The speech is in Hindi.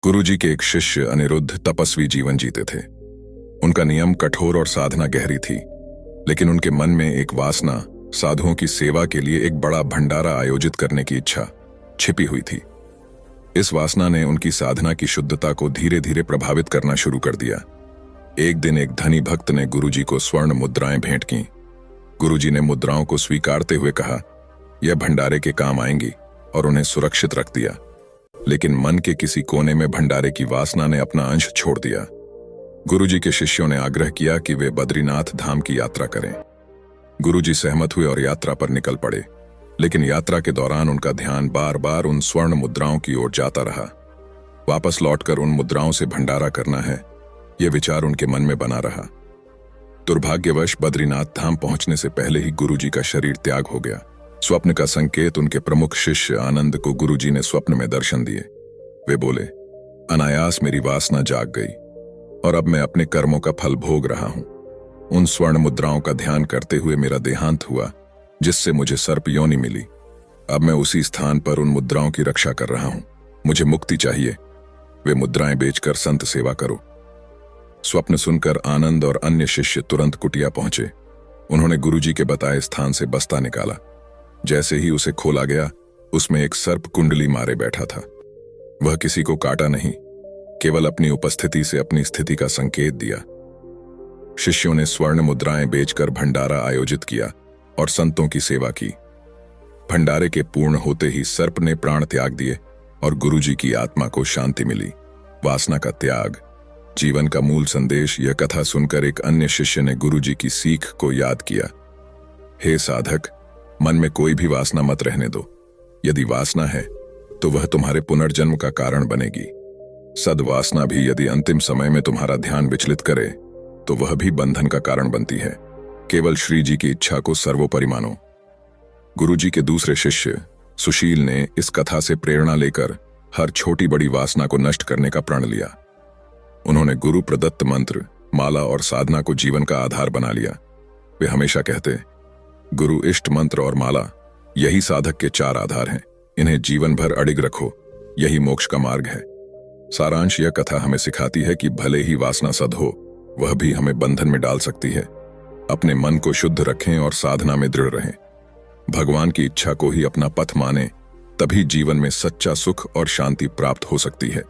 गुरुजी के एक शिष्य अनिरुद्ध तपस्वी जीवन जीते थे। उनका नियम कठोर और साधना गहरी थी, लेकिन उनके मन में एक वासना, साधुओं की सेवा के लिए एक बड़ा भंडारा आयोजित करने की इच्छा छिपी हुई थी। इस वासना ने उनकी साधना की शुद्धता को धीरे धीरे प्रभावित करना शुरू कर दिया। एक दिन एक धनी भक्त ने गुरुजी को स्वर्ण मुद्राएं भेंट की। गुरुजी ने मुद्राओं को स्वीकारते हुए कहा, यह भंडारे के काम आएंगी, और उन्हें सुरक्षित रख दिया। लेकिन मन के किसी कोने में भंडारे की वासना ने अपना अंश छोड़ दिया। गुरुजी के शिष्यों ने आग्रह किया कि वे बद्रीनाथ धाम की यात्रा करें। गुरुजी सहमत हुए और यात्रा पर निकल पड़े, लेकिन यात्रा के दौरान उनका ध्यान बार बार उन स्वर्ण मुद्राओं की ओर जाता रहा। वापस लौटकर उन मुद्राओं से भंडारा करना है, यह विचार उनके मन में बना रहा। दुर्भाग्यवश बद्रीनाथ धाम पहुंचने से पहले ही गुरुजी का शरीर त्याग हो गया। स्वप्न का संकेत उनके प्रमुख शिष्य आनंद को गुरुजी ने स्वप्न में दर्शन दिए। वे बोले, अनायास मेरी वासना जाग गई और अब मैं अपने कर्मों का फल भोग रहा हूं। उन स्वर्ण मुद्राओं का ध्यान करते हुए मेरा देहांत हुआ, जिससे मुझे सर्प योनि मिली। अब मैं उसी स्थान पर उन मुद्राओं की रक्षा कर रहा हूं। मुझे मुक्ति चाहिए। वे मुद्राएं बेचकर संत सेवा करो। स्वप्न सुनकर आनंद और अन्य शिष्य तुरंत कुटिया पहुंचे। उन्होंने गुरुजी के बताए स्थान से बस्ता निकाला। जैसे ही उसे खोला गया, उसमें एक सर्प कुंडली मारे बैठा था। वह किसी को काटा नहीं, केवल अपनी उपस्थिति से अपनी स्थिति का संकेत दिया। शिष्यों ने स्वर्ण मुद्राएं बेचकर भंडारा आयोजित किया और संतों की सेवा की। भंडारे के पूर्ण होते ही सर्प ने प्राण त्याग दिए और गुरुजी की आत्मा को शांति मिली। वासना का त्याग, जीवन का मूल संदेश। यह कथा सुनकर एक अन्य शिष्य ने गुरुजी की सीख को याद किया। हे साधक, मन में कोई भी वासना मत रहने दो। यदि वासना है तो वह तुम्हारे पुनर्जन्म का कारण बनेगी। सद्वासना भी यदि अंतिम समय में तुम्हारा ध्यान विचलित करे तो वह भी बंधन का कारण बनती है। केवल श्री जी की इच्छा को सर्वोपरि मानो। गुरुजी के दूसरे शिष्य सुशील ने इस कथा से प्रेरणा लेकर हर छोटी बड़ी वासना को नष्ट करने का प्रण लिया। उन्होंने गुरु प्रदत्त मंत्र, माला और साधना को जीवन का आधार बना लिया। वे हमेशा कहते, गुरु, इष्ट मंत्र और माला, यही साधक के 4 आधार हैं। इन्हें जीवन भर अडिग रखो, यही मोक्ष का मार्ग है। सारांश, यह कथा हमें सिखाती है कि भले ही वासना सद हो, वह भी हमें बंधन में डाल सकती है। अपने मन को शुद्ध रखें और साधना में दृढ़ रहें। भगवान की इच्छा को ही अपना पथ माने, तभी जीवन में सच्चा सुख और शांति प्राप्त हो सकती है।